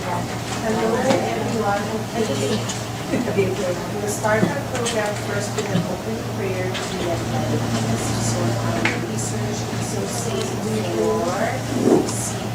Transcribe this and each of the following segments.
Hello everyone. We'll start our program first with an opening prayer to be led by the priest. So our listeners so say for seat.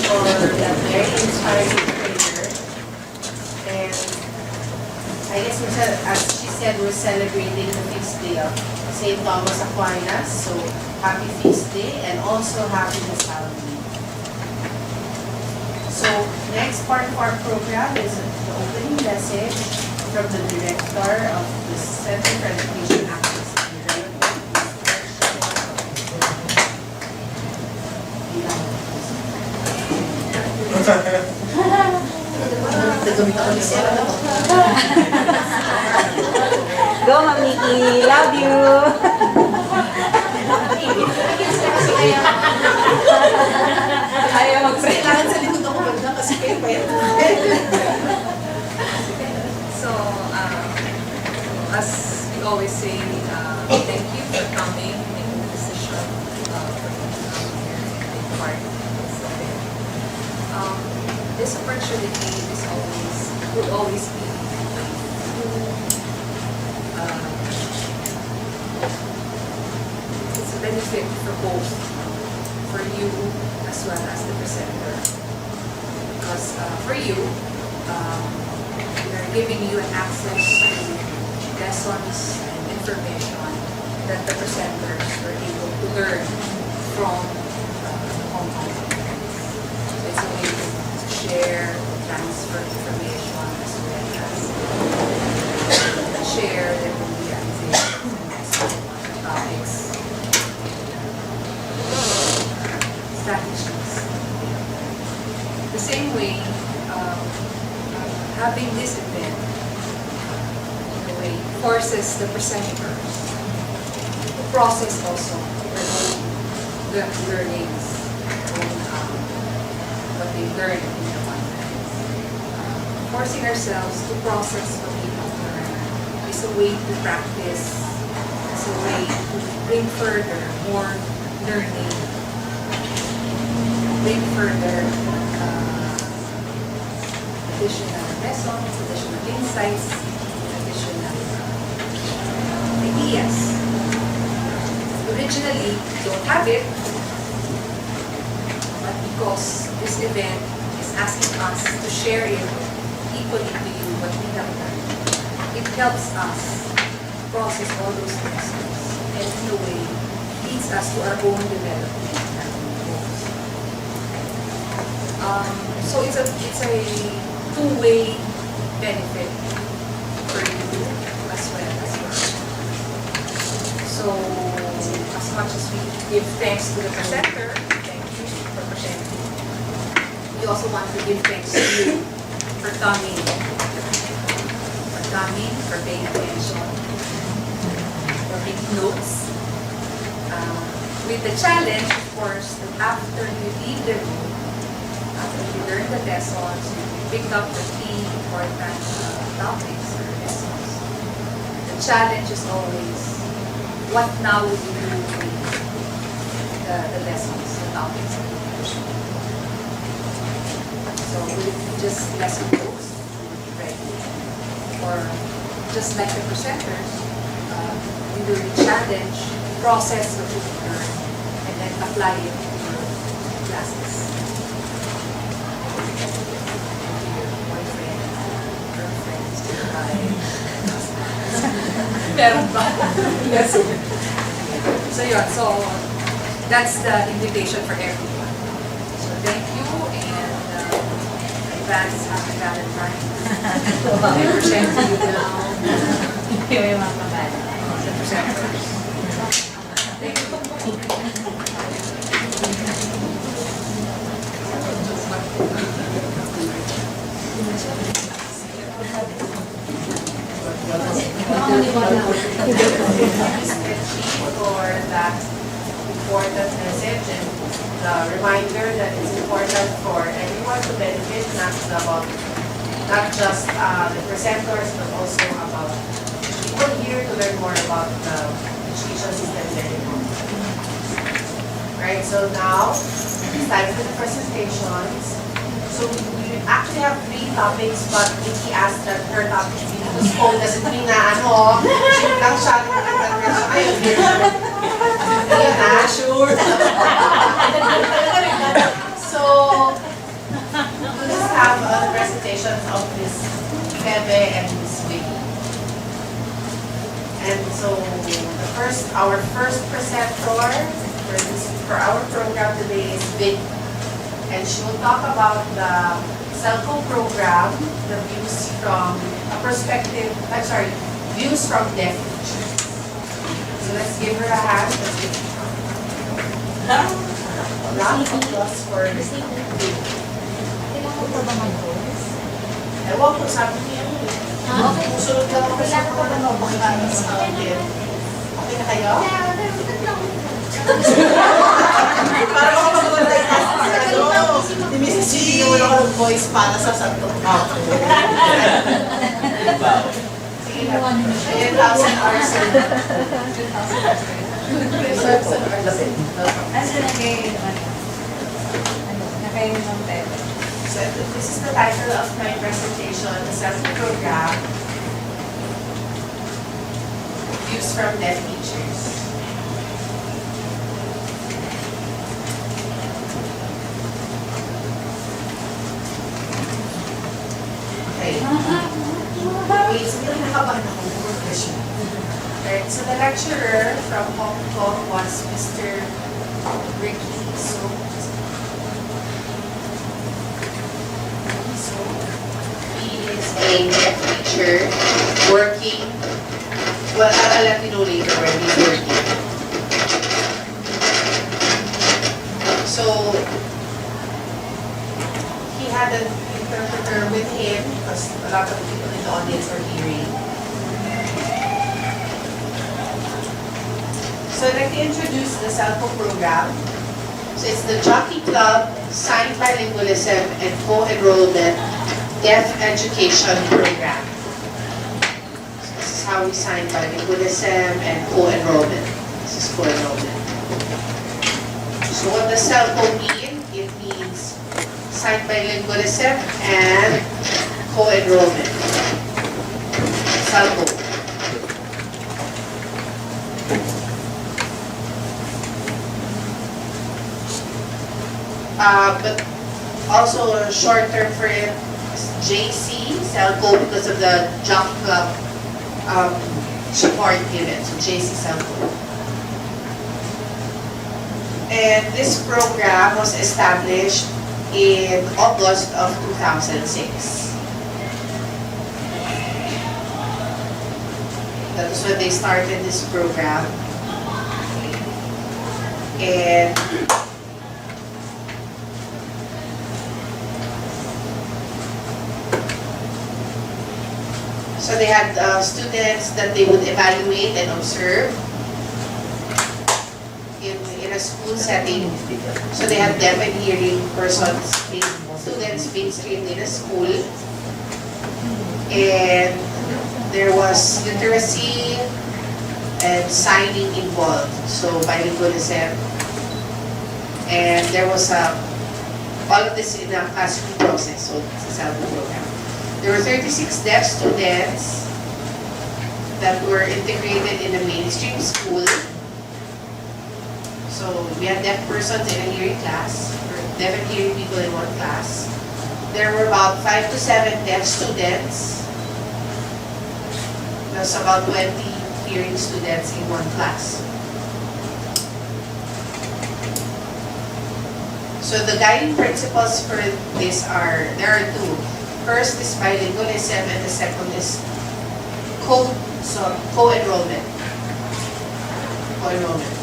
For the very inspiring prayer. And I guess as she said, we're celebrating the feast day of St. Thomas Aquinas. So happy feast day and also happy Nasalmi. So next part of our program is the opening message from the director of the Center for Education Access and Development. Go, Ma'am Nikki. Love you. Ayaw mag-pray. Kailangan sa likod ako banda kasi kayo pa yan. So, as we always say, thank you for coming, making the decision for you to come here and take part in this event. This opportunity will always be it's a benefit for both, for you as well as the presenter. Because for you, we are giving you an access to lessons and information that the presenters were able to learn from Hong Kong. So it's a way to share, transfer information, as well as share their own realizations and topics, strategies. The same way, having this event forces the presenters to process also their own learnings, what they learned in the conference. Forcing ourselves to process what we have learned is a way to practice, is a way to bring further more learning, bring further additional lessons, additional insights, additional ideas. Originally, we don't have it, but because this event is asking us to share it equally to you what we have done, it helps us process all those lessons and in a way leads us to our own development and goals. So it's a two-way benefit for you as well as for us. So as much as we give thanks to the presenter, thank you for presenting, we also want to give thanks to you for coming, for paying attention, for making notes. With the challenge, of course, that after you leave the room, after you learn the lessons, you pick up the key important topics or lessons. The challenge is always, what now would you do with the lessons, the topics that you learned? So will it be just lesson notes, ready? Or just like the presenters, we will be challenged, process what you learned, and then apply it to your classes. To your boyfriend, girlfriend, meron ba? Yes. So yun, so that's the invitation for everyone. So thank you, and advance happy Valentine's. I present to you now the presenters. Thank you. For that important message and the reminder that it's important for everyone to benefit, not just the presenters, but also about people here to learn more about the education system anymore. Right, so now it's time for the presentations. So we actually have 3 topics, but Nikki asked that her topic be postponed kasi tuwing na shoot lang siya ng nag-address siya ngayon. Ayun na. Sure. So, we'll just have the presentations of Miss Bebe and Miss Wiggy. And so, our first presenter for our program today is Vic. And she will talk about the SLCO program, the views from views from deaf teachers. So let's give her a hand. Round of applause for Vic. Ewan ko, sabi niya yun. Musunod lang ako sa mga okay na kayo? Parang ako magagantay na sa ni Mrs. G, yung wala ka ng voice para sa santong ako. Sige na. 10,000 hours. 10,000 hours. So this is the title of my presentation, the SLCO program, Views from Deaf Teachers. Wait, so nakakabahan ako. Right, so the lecturer from Hong Kong was Mr. Ricky. So he is a deaf teacher working. Well, I'll let you know later where he's working. So he had an interpreter with him because a lot of people in the audience are hearing. So I'd like to introduce the SLCO program. So it's the Jockey Club, Signed Bilingualism, and Co-Enrollment Deaf Education Program. So this is how we sign bilingualism and co-enrollment. This is co-enrollment. So what does SLCO mean? It means signed bilingualism and co-enrollment. SLCO. But also a short term for it is JC, SLCO, because of the Jockey Club support given. So JC SLCO. And this program was established in August of 2006. That was when they started this program. And so they had students that they would evaluate and observe in a school setting. So they had deaf and hearing students being screened in a school. And there was literacy and signing involved. So bilingualism. And there was all of this in a classroom process. So it's a SLCO program. There were 36 deaf students that were integrated in a mainstream school. So we had deaf persons in a hearing class, or deaf and hearing people in one class. There were about 5 to 7 deaf students. There's about 20 hearing students in one class. So the guiding principles for this there are two. First is bilingualism and the second is co-enrollment. Co-enrollment.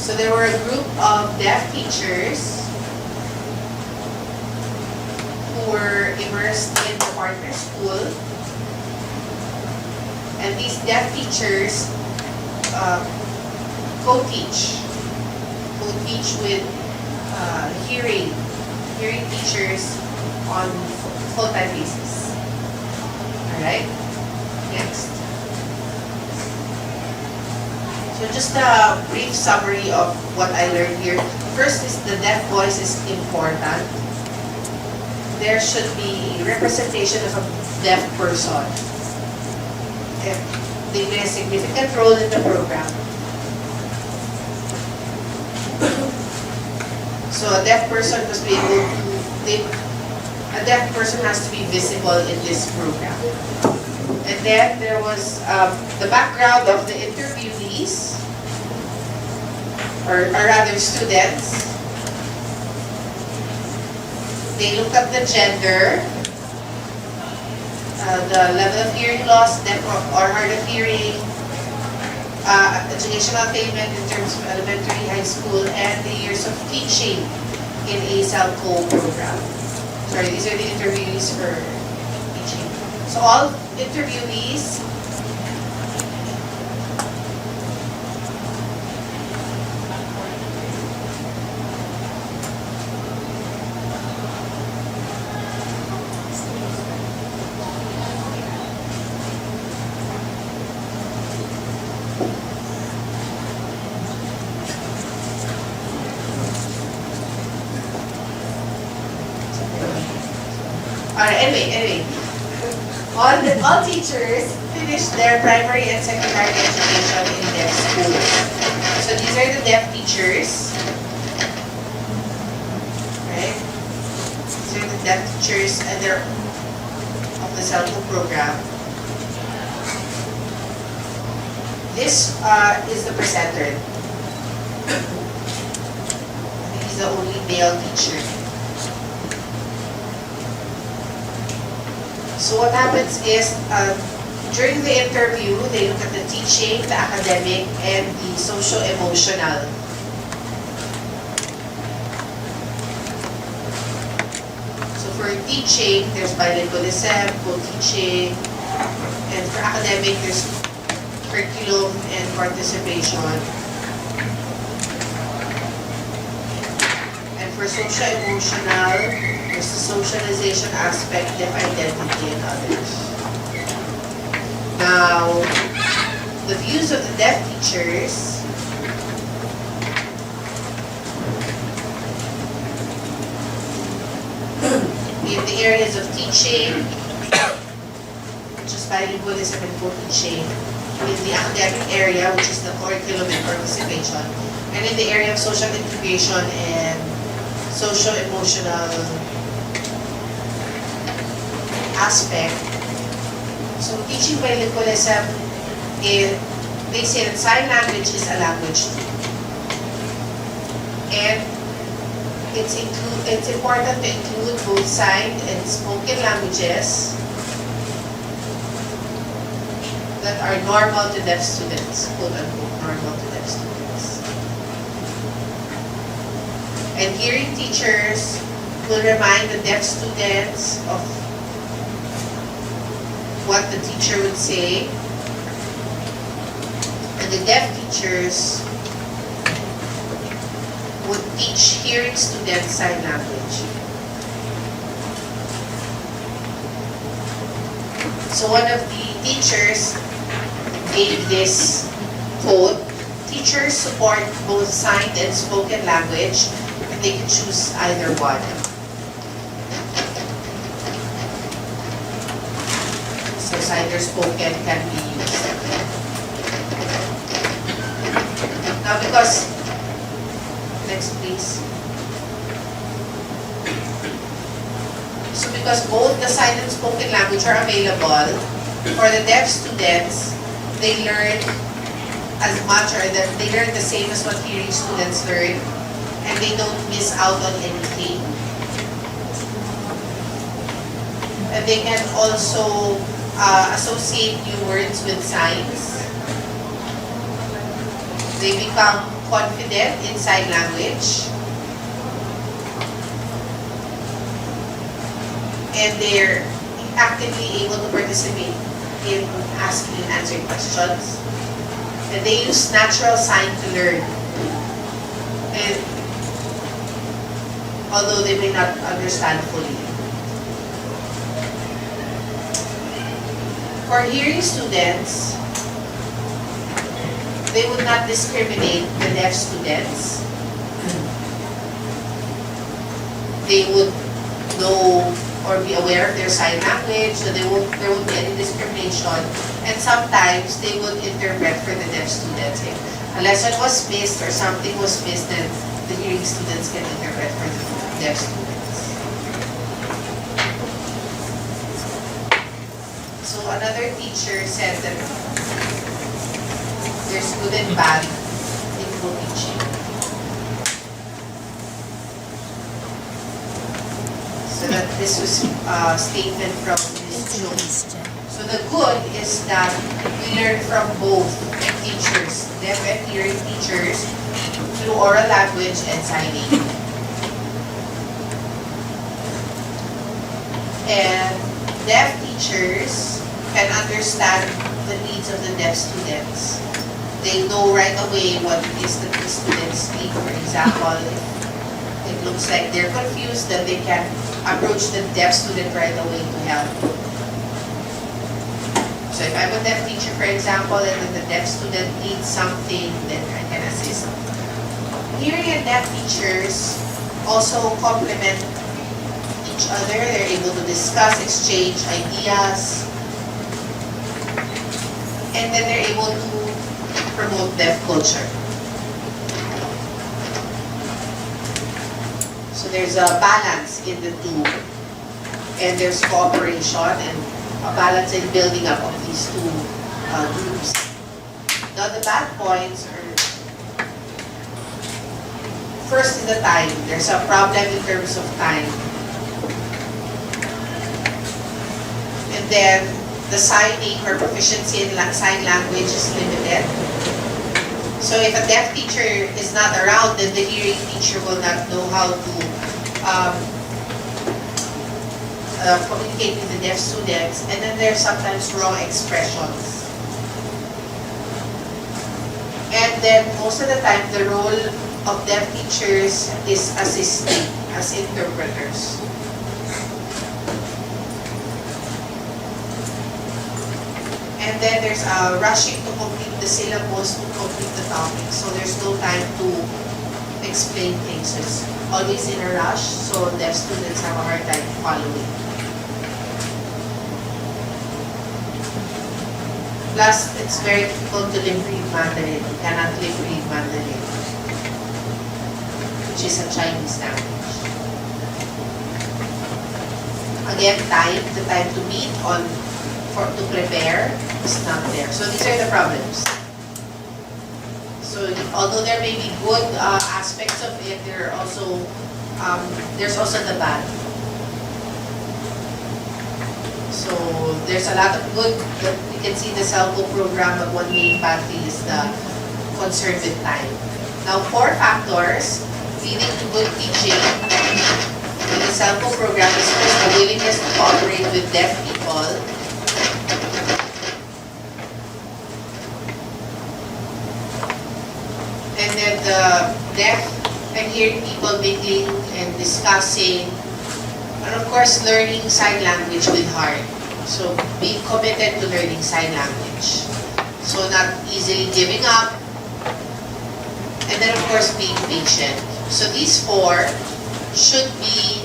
So there were a group of deaf teachers who were immersed in the partner school. And these deaf teachers co-teach with hearing teachers on full-time basis. Alright? Next. So just a brief summary of what I learned here. First is the deaf voice is important. There should be representation of a deaf person. They play a significant role in the program. So a deaf person must be able to, a deaf person has to be visible in this program. And then there was the background of the interviewees, or rather students. They looked at the gender, the level of hearing loss, deaf or hard of hearing, educational attainment in terms of elementary, high school, and the years of teaching in a SLCO program. Sorry, these are the interviewees for teaching. So all interviewees anyway, all teachers finished their primary and secondary education in deaf schools. So these are the deaf teachers. Right? These are the deaf teachers and they're of the SLCO program. This is the presenter. He's the only male teacher. So what happens is, during the interview, they look at the teaching, the academic, and the socio-emotional. So for teaching, there's bilingualism, co-teaching, and for academic, there's curriculum and participation. And for social-emotional, there's the socialization aspect, deaf identity, and others. Now, the views of the deaf teachers. In the areas of teaching, which is bilingualism and co-teaching, in the academic area, which is the curriculum and participation, and in the area of social integration and social-emotional aspect. So teaching bilingualism, they say that sign language is a language too. And it's important to include both signed and spoken languages that are normal to deaf students, quote unquote, normal to deaf students. And hearing teachers will remind the deaf students of what the teacher would say, and the deaf teachers would teach hearing students sign language. So one of the teachers gave this quote: teachers support both signed and spoken language, and they can choose either one. So signed or spoken can be used. Now because, next please. So because both the signed and spoken language are available, for the deaf students, they learn as much, or that they learn the same as what hearing students learn, and they don't miss out on anything. And they can also associate new words with signs. They become confident in sign language. And they're actively able to participate in asking and answering questions. And they use natural sign to learn. And although they may not understand fully. For hearing students, they would not discriminate the deaf students. They would know or be aware of their sign language, so there won't be any discrimination. And sometimes they would interpret for the deaf students. If a lesson was missed or something was missed, then the hearing students can interpret for the deaf students. So another teacher said that there's good and bad in co-teaching. So that this was a statement from Ms. Jones. So the good is that we learn from both teachers, deaf and hearing teachers, through oral language and signing. And deaf teachers can understand the needs of the deaf students. They know right away what it is that the students need. For example, if it looks like they're confused, then they can approach the deaf student right away to help. So if I'm a deaf teacher, for example, and then the deaf student needs something, then I can assist. Hearing and deaf teachers also complement each other. They're able to discuss, exchange ideas, and then they're able to promote deaf culture. So there's a balance in the two, and there's cooperation and a balance in building up of these two groups. Now the bad points are, first is the time. There's a problem in terms of time. And then the signing or proficiency in sign language is limited. So if a deaf teacher is not around, then the hearing teacher will not know how to communicate with the deaf students. And then there's sometimes wrong expressions. then most of the time, the role of deaf teachers is assisting as interpreters. And then there's rushing to complete the syllabus, to complete the topic. So there's no time to explain things. It's always in a rush, so deaf students have a hard time following. Plus, it's very difficult to lip-read Mandarin. You cannot lip-read Mandarin, which is a Chinese language. Again, the time to meet to prepare is not there. So these are the problems. So although there may be good aspects of it, there's also the bad. So there's a lot of good that we can see the SLCO program, but one main bad thing is the concern with time. Now, 4 factors leading to good teaching in the SLCO program is first the willingness to cooperate with deaf people. And then the deaf and hearing people mingling and discussing. And of course, learning sign language with heart. So being committed to learning sign language. So not easily giving up. And then of course, being patient. So these 4 should be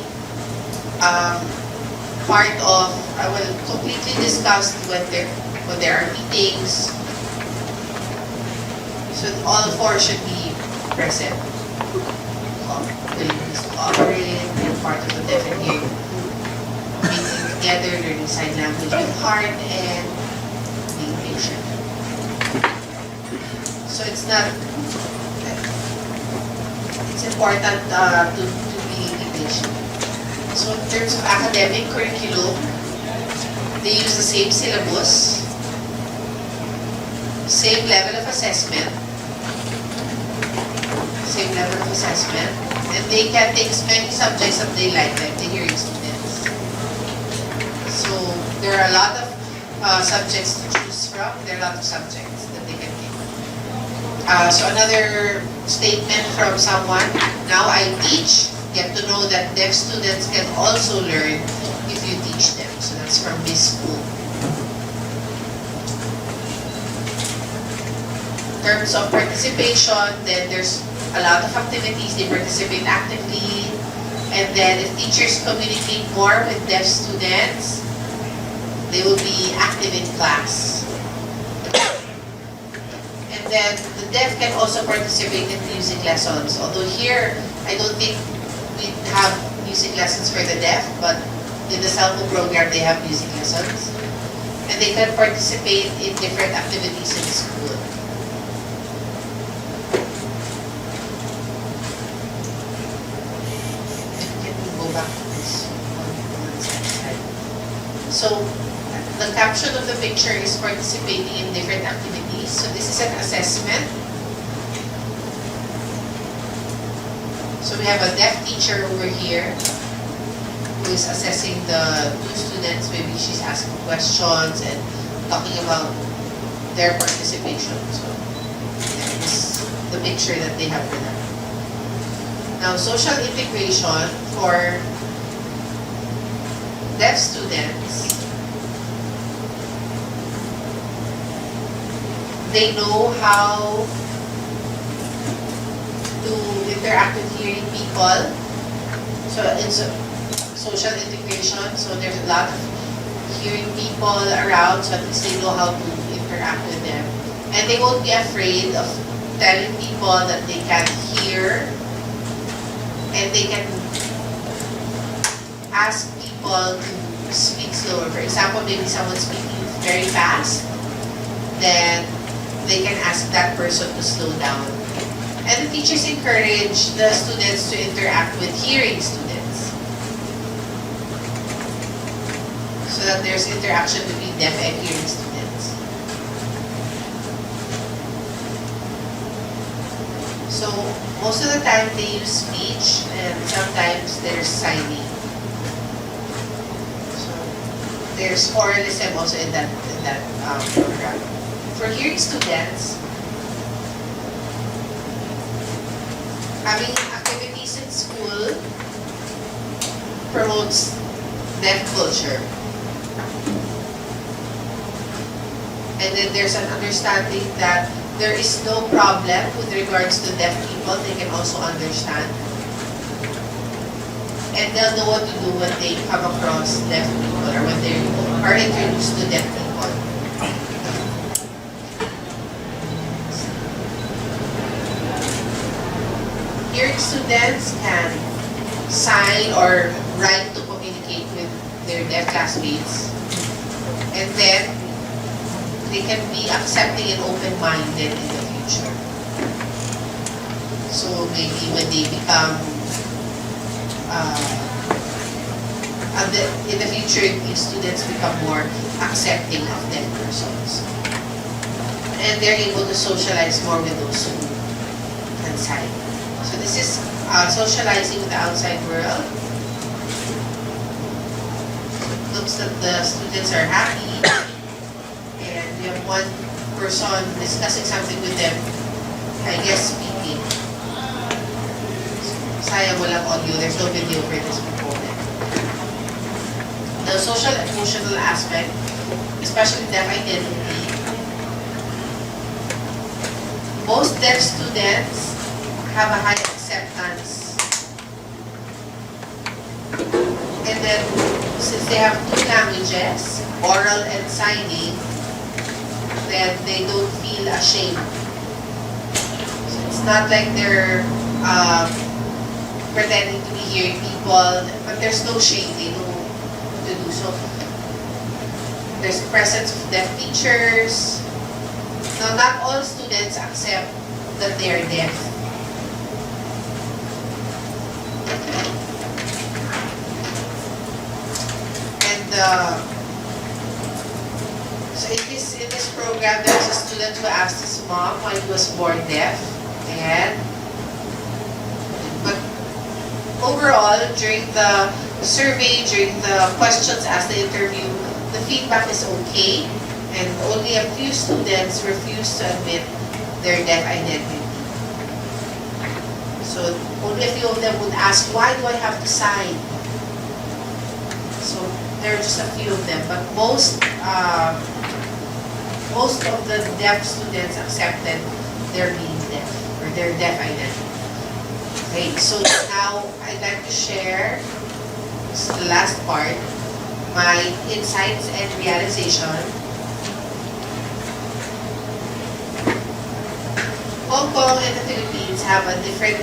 part of, I will completely discuss when there are meetings. So all 4 should be present. Willingness to cooperate, being part of the deaf and hearing, meeting together, learning sign language with heart, and being patient. So it's important to be patient. So in terms of academic curriculum, they use the same syllabus, same level of assessment, and they can take many subjects that they like the hearing students. So there are a lot of subjects to choose from. There are a lot of subjects that they can take. So another statement from someone, now I teach, get to know that deaf students can also learn if you teach them. So that's from this school. In terms of participation, then there's a lot of activities, they participate actively, and then if teachers communicate more with deaf students, they will be active in class. And then the deaf can also participate in music lessons. Although here, I don't think we have music lessons for the deaf, but in the SLCO program, they have music lessons. And they can participate in different activities in school. So the caption of the picture is participating in different activities. So this is an assessment. So we have a deaf teacher over here who is assessing the 2 students. Maybe she's asking questions and talking about their participation. So this is the picture that they have for them. Now, social integration for deaf students, they know how to interact with hearing people. So it's a social integration, so there's a lot of hearing people around, so at least they know how to interact with them. And they won't be afraid of telling people that they can't hear, and they can ask people to speak slower. For example, maybe someone's speaking very fast, then they can ask that person to slow down. And the teachers encourage the students to interact with hearing students, so that there's interaction between deaf and hearing students. So most of the time they use speech, and sometimes there's signing. There's oralism also in that program. For hearing students, having activities in school promotes deaf culture. And then there's an understanding that there is no problem with regards to deaf people. They can also understand. And they'll know what to do when they come across deaf people or when they are introduced to deaf people. Hearing students can sign or write to communicate with their deaf classmates. And then they can be accepting and open-minded in the future. So maybe when they become, in the future, if students become more accepting of deaf persons. And they're able to socialize more with those who can sign. So this is socializing with the outside world. Looks that the students are happy. And we have one person discussing something with them, I guess speaking. Sayang walang audio, there's no video for this component. The social emotional aspect, especially deaf identity. Most deaf students have a high acceptance. And then, since they have two languages, oral and signing, then they don't feel ashamed. So it's not like they're pretending to be hearing people, but there's no shame, they know what to do. So there's presence of deaf teachers. Now, not all students accept that they are deaf. And so in this program, there's a student who asked his mom why he was born deaf. But overall, during the survey, during the questions asked, the interview, the feedback is okay. And only a few students refuse to admit their deaf identity. So only a few of them would ask, why do I have to sign? So there are just a few of them, but most of the deaf students accepted their being deaf or their deaf identity. Okay, so now I'd like to share, this is the last part, my insights and realization. Hong Kong and the Philippines have a different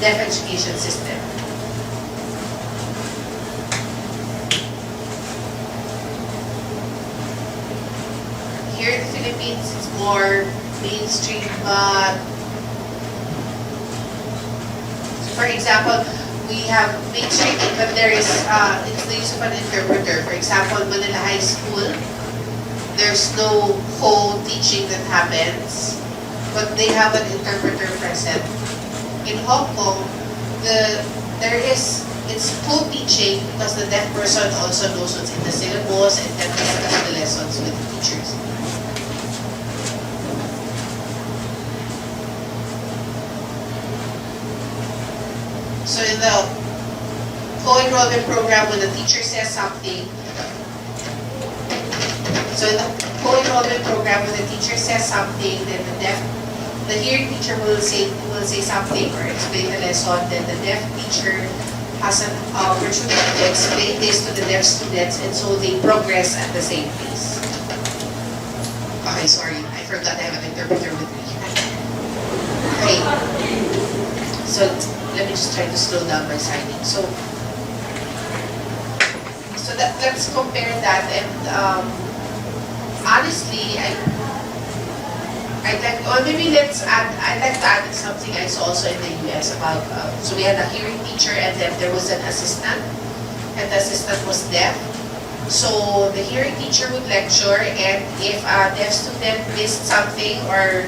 deaf education system. Here in the Philippines, it's more mainstream, but for example, we have mainstream, but there is it's the use of an interpreter. For example, Manila High School, there's no co-teaching that happens, but they have an interpreter present. In Hong Kong, it's co-teaching because the deaf person also knows what's in the syllabus and can discuss the lessons with the teachers. So in the co-enrollment program, when the teacher says something, then the hearing teacher will say something or explain the lesson. Then the deaf teacher has an opportunity to explain this to the deaf students, and so they progress at the same pace. Okay, sorry, I forgot I have an interpreter with me. Okay, so let me just try to slow down my signing. So let's compare that, and honestly, I'd like to add something I saw also in the US about, so we had a hearing teacher and then there was an assistant, and the assistant was deaf. So the hearing teacher would lecture, and if a deaf student missed something or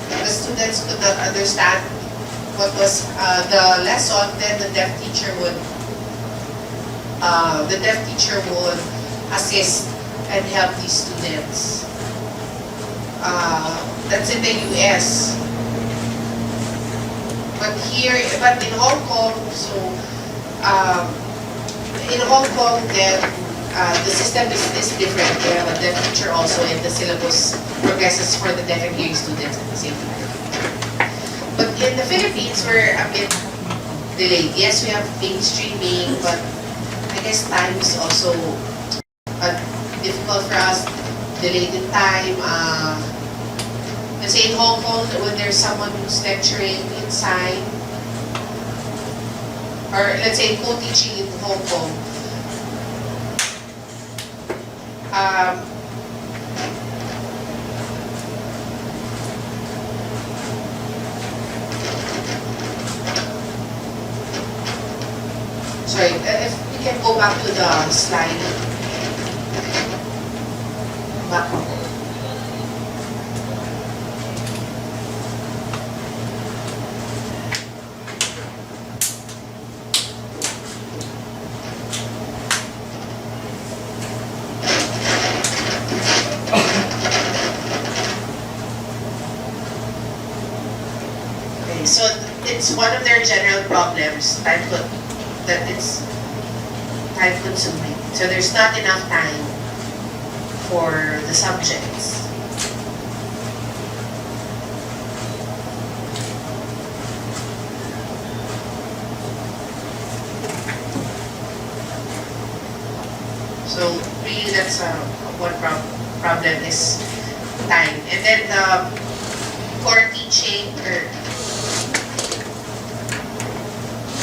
the students could not understand what was the lesson, then the deaf teacher would assist and help these students. That's in the US. but in Hong Kong, so in Hong Kong, then the system is different. They have a deaf teacher also, and the syllabus progresses for the deaf and hearing students at the same time. But in the Philippines, we're a bit delayed. Yes, we have mainstreaming, but I guess time is also difficult for us. Delayed in time. Let's say in Hong Kong, when there's someone who's lecturing in sign, or let's say co-teaching in Hong Kong, sorry, if we can go back to the slide. Back. So it's one of their general problems, that it's time consuming. So there's not enough time for the subjects. So really that's one problem is time. And then core teaching,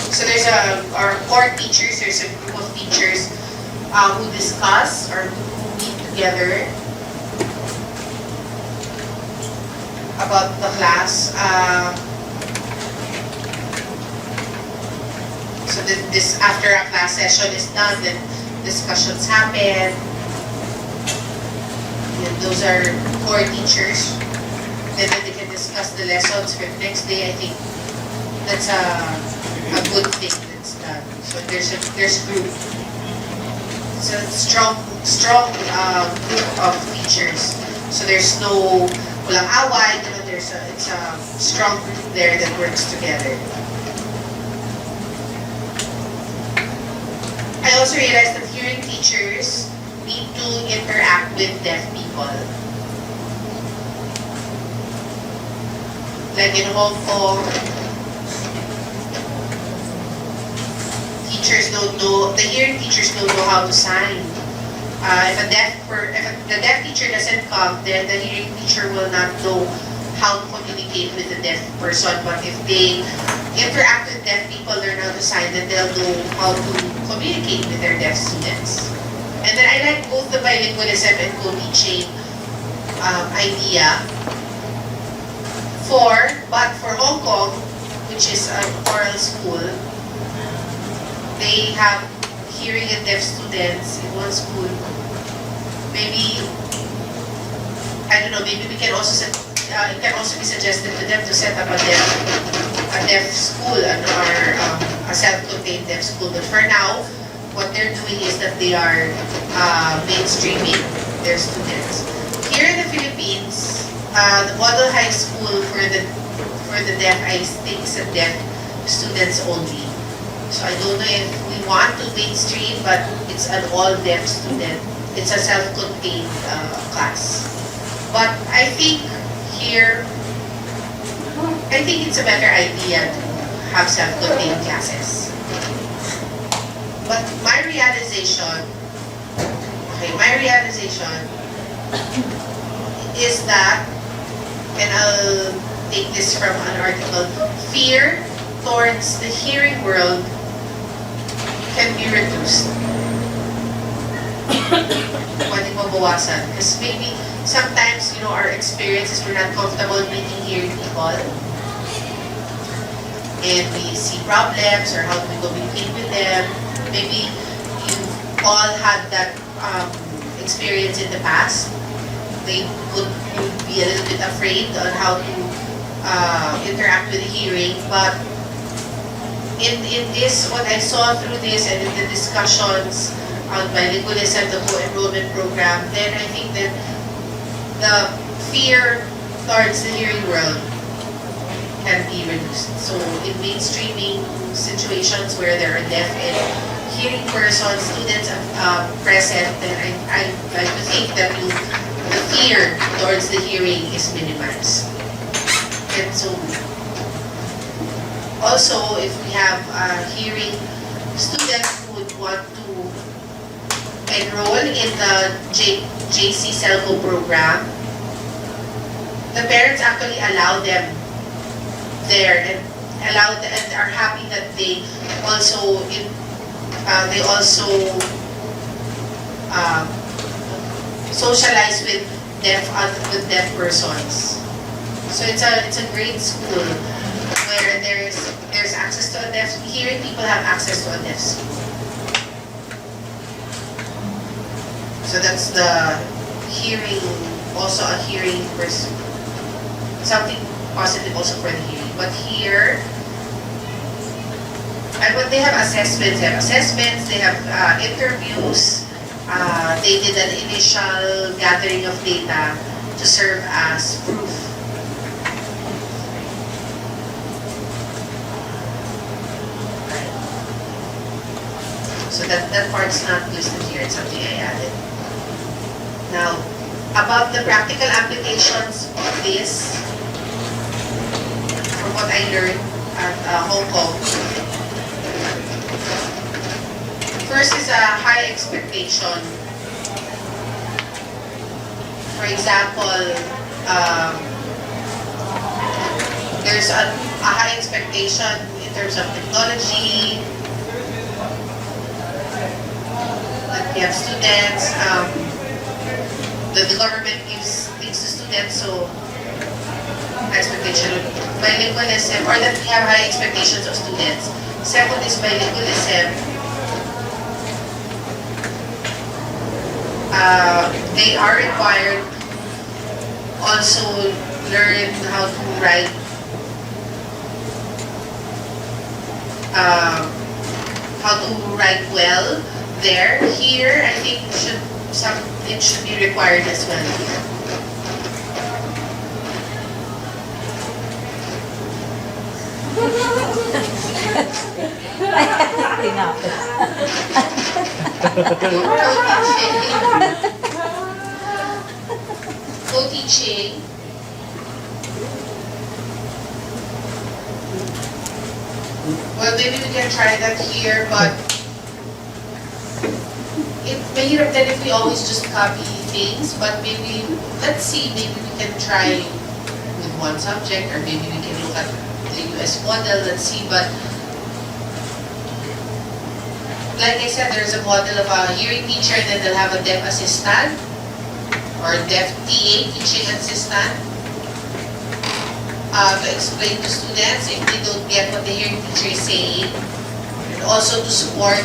so there's our core teachers, there's a group of teachers who discuss or who meet together about the class. So this after a class session is done, then discussions happen. And those are core teachers. And then they can discuss the lessons for the next day. I think that's a good thing that's done. So there's group. It's a strong group of teachers. So there's no walang away. It's a strong group there that works together. I also realized that hearing teachers need to interact with deaf people. Like in Hong Kong, teachers don't know, the hearing teachers don't know how to sign. If the deaf teacher doesn't come, then the hearing teacher will not know how to communicate with the deaf person. But if they interact with deaf people, learn how to sign, then they'll know how to communicate with their deaf students. And then I like both the bilingualism and co-teaching idea. But for Hong Kong, which is an oral school, they have hearing and deaf students in one school. Maybe, I don't know, maybe we can also it can also be suggested to them to set up a deaf school or a self-contained deaf school. But for now, what they're doing is that they are mainstreaming their students. Here in the Philippines, the model high school for the deaf, I think, is a deaf students only. So I don't know if we want to mainstream, but it's an all-deaf student. It's a self-contained class. But I think here, I think it's a better idea to have self-contained classes. But my realization is that, and I'll take this from an article, fear towards the hearing world can be reduced. Pwede mabawasan. Because maybe sometimes, our experiences, we're not comfortable meeting hearing people. And we see problems or how do we communicate with them. Maybe you've all had that experience in the past. You'd be a little bit afraid on how to interact with the hearing. But in this, what I saw through this and in the discussions on bilingualism, the co-enrollment program, then I think that the fear towards the hearing world can be reduced. So in mainstreaming situations where there are deaf and hearing persons, students present, then I like to think that the fear towards the hearing is minimized. And so also if we have hearing students who would want to enroll in the JC SLCO program, the parents actually allow them there and are happy that they also socialize with deaf persons. So it's a great school where there's access to a deaf hearing people have access to a deaf school. So that's the hearing, also a hearing person. Something positive also for the hearing. But here, and when they have assessments, they have interviews, they did an initial gathering of data to serve as proof. So that part's not listed here, it's something I added. Now, about the practical applications of this, from what I learned at Hong Kong, first is a high expectation. For example, there's a high expectation in terms of technology. Like we have students, the government gives things to students, so expectation of bilingualism, or that we have high expectations of students. Second is bilingualism. They are required also learn how to write well there. Here, I think it should be required as well. Co-teaching. Well, maybe we can try that here, but mahirap then if we always just copy things, but maybe, let's see, maybe we can try with one subject, or maybe we can look at the US model, let's see, but like I said, there's a model of a hearing teacher, and then they'll have a deaf assistant, or deaf TA, teaching assistant, to explain to students if they don't get what the hearing teacher is saying, and also to support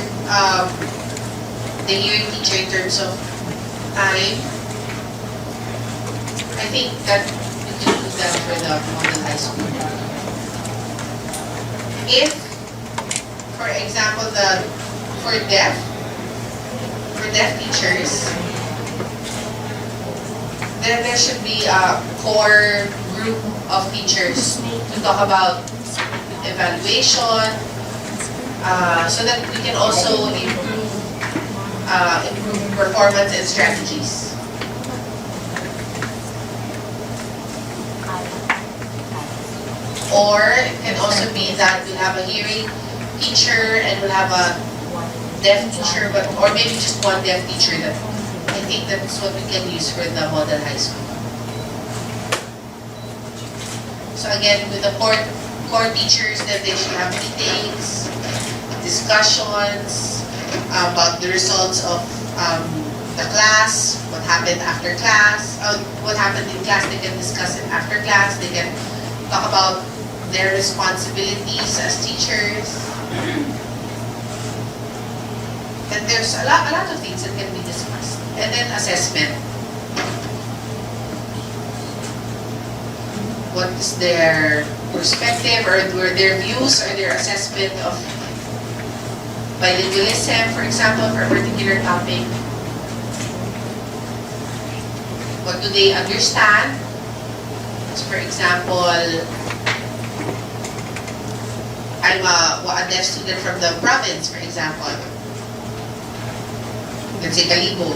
the hearing teacher in terms of time. I think that we can do that for the model high school. If, for example, for deaf teachers, then there should be a core group of teachers to talk about evaluation, so that we can also improve performance and strategies. Or it can also be that we'll have a hearing teacher and we'll have a deaf teacher, or maybe just one deaf teacher. That I think that's what we can use for the model high school. So again, with the core teachers, that they should have meetings, discussions about the results of the class, what happened after class, what happened in class. They can discuss it after class. They can talk about their responsibilities as teachers. And there's a lot of things that can be discussed. And then assessment. What is their perspective, or their views, or their assessment of bilingualism, for example, for a particular topic? What do they understand? So for example, I'm a deaf student from the province, for example. Let's say Calibo.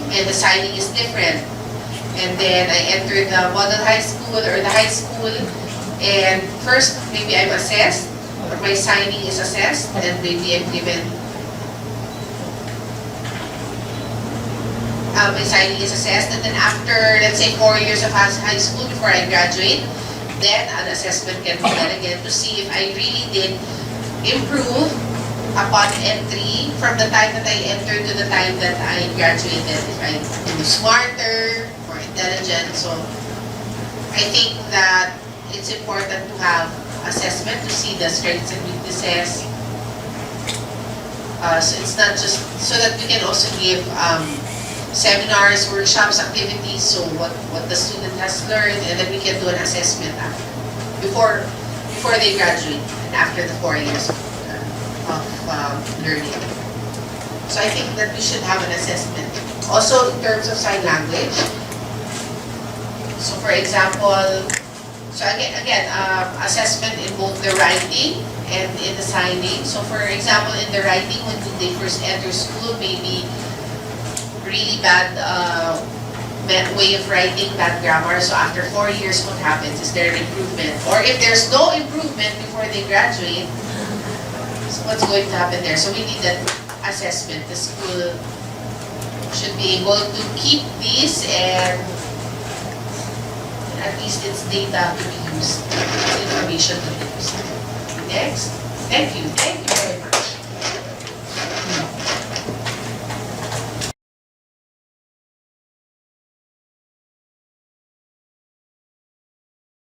And the signing is different. And then I enter the model high school or the high school. And first, maybe I'm assessed, or my signing is assessed, and maybe I'm given, my signing is assessed, and then after, let's say, 4 years of high school before I graduate, then an assessment can be done again to see if I really did improve upon entry from the time that I entered to the time that I graduated, if I was smarter, more intelligent. So I think that it's important to have assessment to see the strengths and weaknesses. So it's not just, so that we can also give seminars, workshops, activities, so what the student has learned, and then we can do an assessment after, before they graduate and after the 4 years of learning. So I think that we should have an assessment. Also in terms of sign language. So for example, so again, assessment in both the writing and in the signing. So for example, in the writing, when they first enter school, maybe really bad way of writing, bad grammar. So after 4 years, what happens? Is there an improvement? Or if there's no improvement before they graduate, so what's going to happen there? So we need that assessment. The school should be able to keep this, and at least it's data to be used, it's information to be used. Next. Thank you. Thank you.